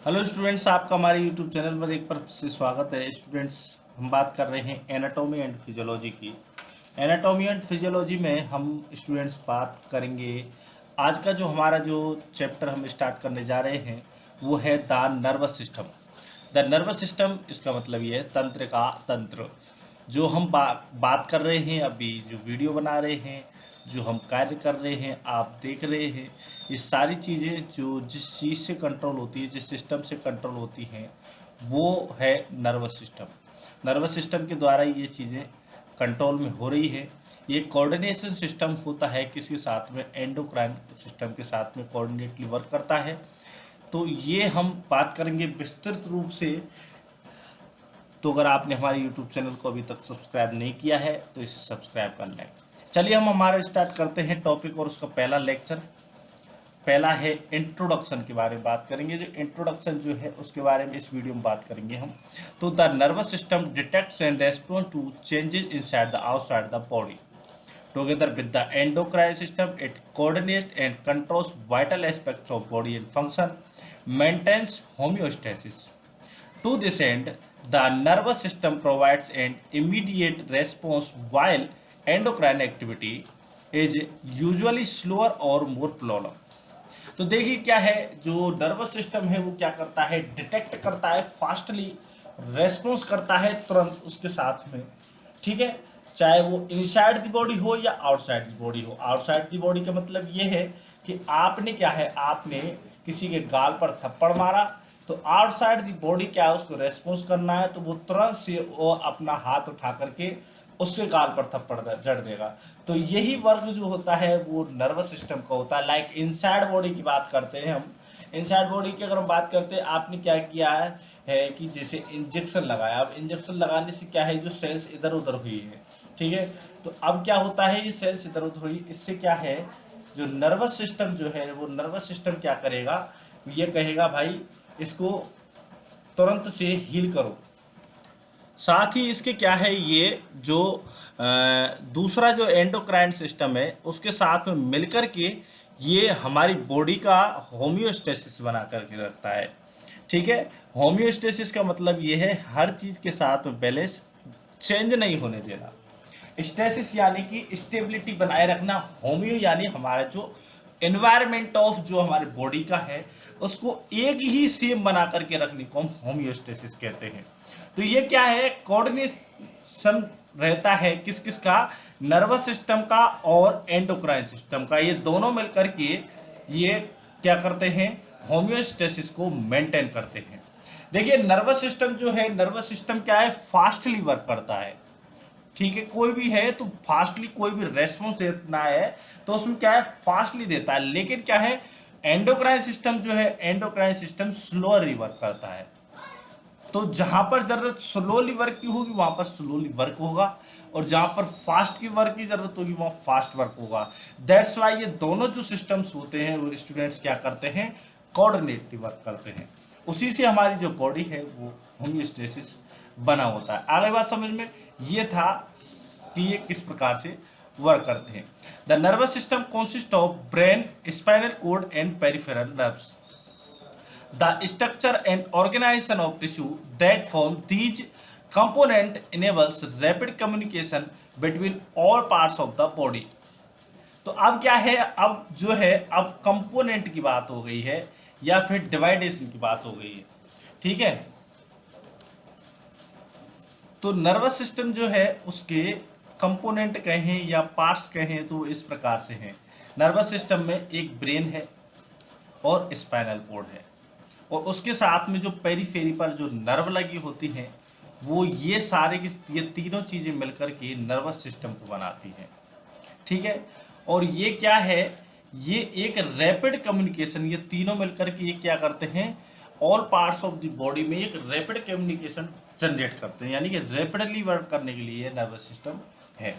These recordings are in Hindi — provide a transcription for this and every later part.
हेलो स्टूडेंट्स, आपका हमारे यूट्यूब चैनल पर एक बार से स्वागत है। स्टूडेंट्स, हम बात कर रहे हैं एनाटॉमी एंड फिजियोलॉजी की। एनाटॉमी एंड फिजियोलॉजी में हम स्टूडेंट्स बात करेंगे। आज का जो हमारा जो चैप्टर हम स्टार्ट करने जा रहे हैं वो है the nervous system. The nervous system, इसका मतलब ये है तंत्र का तंत्र। जो हम बात कर रहे हैं अभी, जो वीडियो बना रहे हैं, जो हम कार्य कर रहे हैं, आप देख रहे हैं, ये सारी चीज़ें जो जिस चीज़ से कंट्रोल होती है, जिस सिस्टम से कंट्रोल होती हैं, वो है नर्वस सिस्टम। नर्वस सिस्टम के द्वारा ये चीज़ें कंट्रोल में हो रही है। ये कोऑर्डिनेशन सिस्टम होता है, किसके साथ में? एंडोक्राइन सिस्टम के साथ में कोऑर्डिनेटली वर्क करता है। तो ये हम बात करेंगे विस्तृत रूप से। तो अगर आपने हमारे यूट्यूब चैनल को अभी तक सब्सक्राइब नहीं किया है तो इसे सब्सक्राइब कर लें। चलिए हम हमारा स्टार्ट करते हैं टॉपिक, और उसका पहला लेक्चर पहला है इंट्रोडक्शन के बारे में बात करेंगे। जो इंट्रोडक्शन जो है उसके बारे में इस वीडियो में बात करेंगे हम। तो the nervous system detects and respond to changes inside the outside the body. Together with the endocrine system, it coordinates and controls vital aspects of body and function, maintains homeostasis. To this end, the nervous system provides an immediate response while endocrine activity is usually slower or more prolonged. तो देखिए क्या है, जो नर्वस सिस्टम है वो क्या करता है? डिटेक्ट करता है, फास्टली रेस्पॉन्स करता है तुरंत उसके साथ में। ठीक है, चाहे वो इनसाइड द बॉडी हो या आउटसाइड द बॉडी हो। आउटसाइड द बॉडी का मतलब ये है कि आपने क्या है, आपने किसी के गाल पर थप्पड़ मारा, तो आउटसाइड द बॉडी क्या है, उसको रेस्पॉन्स करना है, तो वो तुरंत से वो अपना हाथ उठा करके उसके गाल पर थप्पड़ जड़ देगा। तो यही वर्क जो होता है वो नर्वस सिस्टम का होता है। लाइक इनसाइड बॉडी की बात करते हैं हम। इनसाइड बॉडी की अगर हम बात करते हैं, आपने क्या किया है कि जैसे इंजेक्शन लगाया। अब इंजेक्शन लगाने से क्या है, जो सेल्स इधर उधर हुई है, ठीक है, तो अब क्या होता है, ये सेल्स इधर उधर हुई, इससे क्या है, जो नर्वस सिस्टम जो है वो नर्वस सिस्टम क्या करेगा, ये कहेगा भाई इसको तुरंत से हील करो। साथ ही इसके क्या है, ये जो दूसरा जो एंडोक्राइन सिस्टम है उसके साथ में मिलकर के ये हमारी बॉडी का होम्योस्टेसिस बना करके रखता है। ठीक है, होम्योस्टेसिस का मतलब ये है हर चीज़ के साथ में बैलेंस चेंज नहीं होने देना। स्टेसिस यानी कि स्टेबिलिटी बनाए रखना। होम्यो यानी हमारा जो एनवायरमेंट ऑफ जो हमारे बॉडी का है उसको एक ही सेम बना करके रखने को हम होम्योस्टेसिस कहते हैं। तो ये क्या है, कोऑर्डिनेशन रहता है किस किस का? नर्वस सिस्टम का और एंडोक्राइन सिस्टम का। ये दोनों मिलकर के ये क्या करते हैं, होम्योस्टेसिस को मेंटेन करते हैं। देखिए नर्वस सिस्टम जो है, नर्वस सिस्टम क्या है, फास्टली वर्क करता है। ठीक है, कोई भी है तो फास्टली कोई भी रेस्पॉन्स देना है तो उसमें क्या है, फास्टली देता है। लेकिन क्या है, एंडोक्राइन सिस्टम जो है, एंडोक्राइन सिस्टम स्लोअली वर्क करता है। तो जहां पर जरूरत स्लोली वर्क की होगी वहां पर स्लोली वर्क होगा, और जहां पर फास्ट की वर्क की जरूरत होगी वहां फास्ट वर्क होगा। दैट्स वाई ये दोनों जो सिस्टम्स होते हैं वो स्टूडेंट्स क्या करते हैं, कोऑर्डिनेटली वर्क करते हैं। उसी से हमारी जो बॉडी है वो होम्योस्टेसिस बना होता है। आगे बात समझ में ये था कि ये किस प्रकार से वर्क करते हैं। The nervous system consist of brain, spinal cord and peripheral nerves. The structure and organization of tissue that form these component enables rapid communication between all parts of the body. तो अब क्या है, अब जो है, अब कंपोनेंट की बात हो गई है या फिर डिवाइडेशन की बात हो गई है। ठीक है, तो नर्वस सिस्टम जो है उसके कंपोनेंट कहें या पार्ट्स कहें तो इस प्रकार से हैं। नर्वस सिस्टम में एक ब्रेन है और स्पाइनल कोड है, और उसके साथ में जो पेरीफेरी पर जो नर्व लगी होती हैं वो ये सारे की ये तीनों चीज़ें मिलकर के नर्वस सिस्टम को बनाती हैं। ठीक है, और ये क्या है, ये एक रैपिड कम्युनिकेशन, ये तीनों मिलकर के ये क्या करते हैं, all parts of the body में एक रैपिड कम्युनिकेशन जनरेट करते हैं, यानी कि रैपिडली वर्क करने के लिए नर्वस सिस्टम है।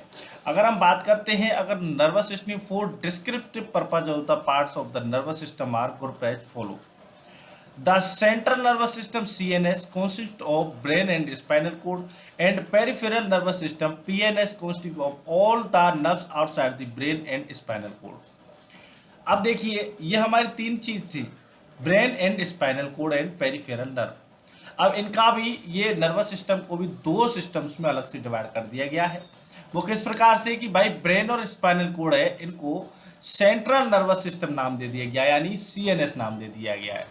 अगर हम बात करते हैं, अगर nervous system for descriptive purpose of the parts of the nervous system are group as follow. The central nervous system CNS consists of brain and spinal cord, and peripheral nervous system PNS consists of all the nerves outside the brain and spinal cord. अब देखिए ये हमारी तीन चीज थी, brain and spinal cord and peripheral nerve. अब इनका भी ये नर्वस सिस्टम को भी दो सिस्टम्स में अलग से डिवाइड कर दिया गया है। वो किस प्रकार से कि भाई ब्रेन और स्पाइनल कोड है, इनको सेंट्रल नर्वस सिस्टम नाम दे दिया गया, यानी सीएनएस नाम दे दिया गया है।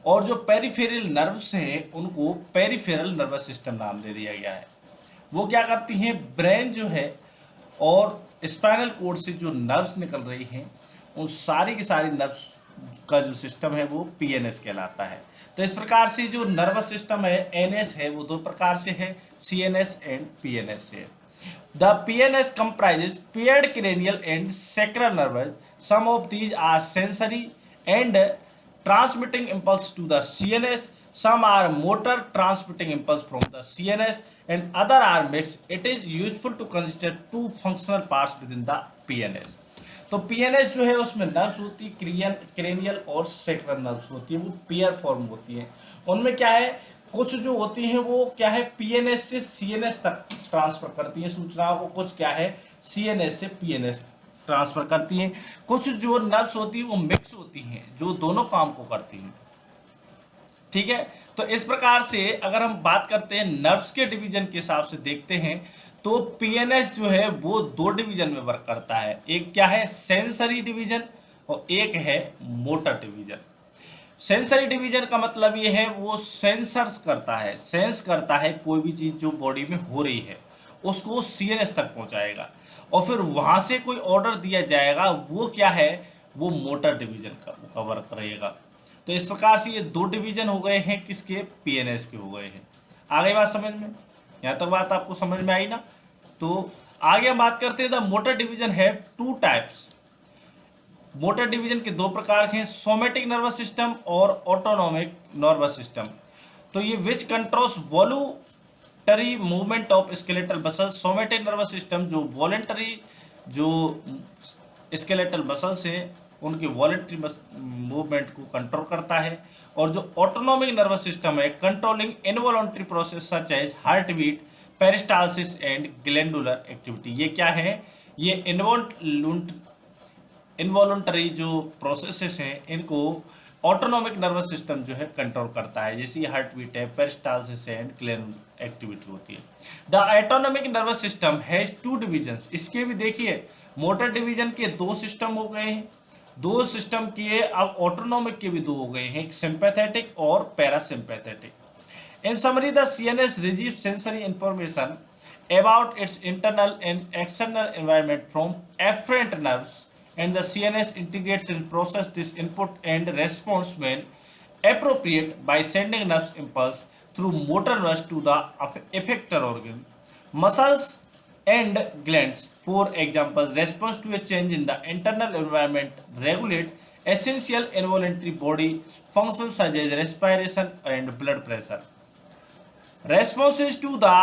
और जो पेरिफेरल नर्व्स हैं उनको पेरिफेरल नर्वस सिस्टम नाम दे दिया गया है। वो क्या करती हैं, ब्रेन जो है और स्पाइनल कोड से जो नर्व्स निकल रही हैं उन सारी की सारी नर्व्स का जो सिस्टम है वो पीएनएस कहलाता है। तो इस प्रकार से जो नर्वस सिस्टम है एनएस है वो दो प्रकार से है, सीएनएस एंड पीएनएस से। The PNS comprises paired cranial and sacral nerves. Some of these are sensory and transmitting impulse to the CNS. Some are motor transmitting impulse from the CNS, and other are mixed. It is useful to consider two functional parts within the PNS. तो पीएनएस जो है उसमें नर्व्स होती है, क्रेनियल और सेक्रल नर्व्स होती है, वो पेयर फॉर्म होती है। उनमें क्या है, कुछ जो होती हैं वो क्या है पीएनएस से सीएनएस तक ट्रांसफर करती हैं सूचनाओं को, कुछ क्या है सीएनएस से पीएनएस ट्रांसफर करती हैं। कुछ जो नर्व्स होती है वो मिक्स होती हैं जो दोनों काम को करती हैं। ठीक है, तो इस प्रकार से अगर हम बात करते हैं नर्व्स के डिवीजन के हिसाब से देखते हैं तो पीएनएस जो है वो दो डिवीजन में वर्क करता है। एक क्या है सेंसरी डिवीजन और एक है मोटर डिवीजन। सेंसरी डिवीजन का मतलब ये है वो सेंसर्स करता है, सेंस करता है कोई भी चीज जो बॉडी में हो रही है उसको सीएनएस तक पहुंचाएगा और फिर वहां से कोई ऑर्डर दिया जाएगा, वो क्या है वो मोटर डिवीजन का वर्क रहेगा। तो इस प्रकार से ये दो डिवीजन हो गए हैं किसके, पीएनएस के हो गए हैं। आगे बात समझ में, यहाँ तक बात आपको समझ में आई ना। तो आगे हम बात करते हैं द मोटर डिवीजन है टू टाइप्स। मोटर डिवीजन के दो प्रकार हैं, सोमेटिक नर्वस सिस्टम और ऑटोनोमिक नर्वस सिस्टम। तो ये which controls voluntary movement of skeletal muscles. Somatic nervous system जो वॉलंटरी जो स्केलेटल मसल्स हैं उनकी वॉलंटरी मूवमेंट को कंट्रोल करता है। और जो ऑटोनोमिक नर्वस सिस्टम है controlling involuntary process such as heart beat, peristalsis and glandular activity. ये क्या है, ये इनवॉलंटरी जो प्रोसेसेस हैं इनको ऑटोनोमिक नर्वस सिस्टम जो है कंट्रोल करता है, जैसे हार्ट बीट है, पेरिस्टालसिस एंड ग्लैंडुलर एक्टिविटी होती है। The autonomic nervous system has two divisions. इसके भी देखिए मोटर डिवीजन के दो सिस्टम हो गए हैं, दो सिस्टम किए, अब ऑटोनोमिक के भी दो हो गए हैं, एक सिंपैथेटिक और parasympathetic. In summary the CNS receives sensory information about its internal and external environment from afferent nerves, and the CNS integrates and processes this input and response when appropriate by sending nerve impulse through motor nerves to the effector organ, muscles and glands. For example, response to a change in the internal environment regulate essential involuntary body functions such as respiration and blood pressure. Responses to the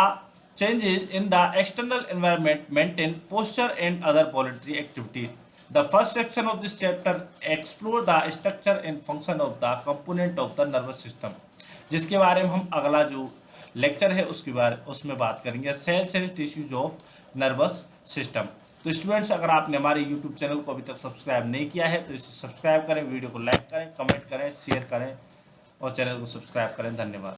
changes in the external environment maintain posture and other voluntary activities. The first section of this chapter explore the structure and function of the component of the nervous system, जिसके बारे में हम अगला जो लेक्चर है उसमें बात करेंगे, cells and tissues of nervous system. तो स्टूडेंट्स अगर आपने हमारे यूट्यूब चैनल को अभी तक सब्सक्राइब नहीं किया है तो इसे सब्सक्राइब करें, वीडियो को लाइक करें, कमेंट करें, शेयर करें और चैनल को सब्सक्राइब करें। धन्यवाद।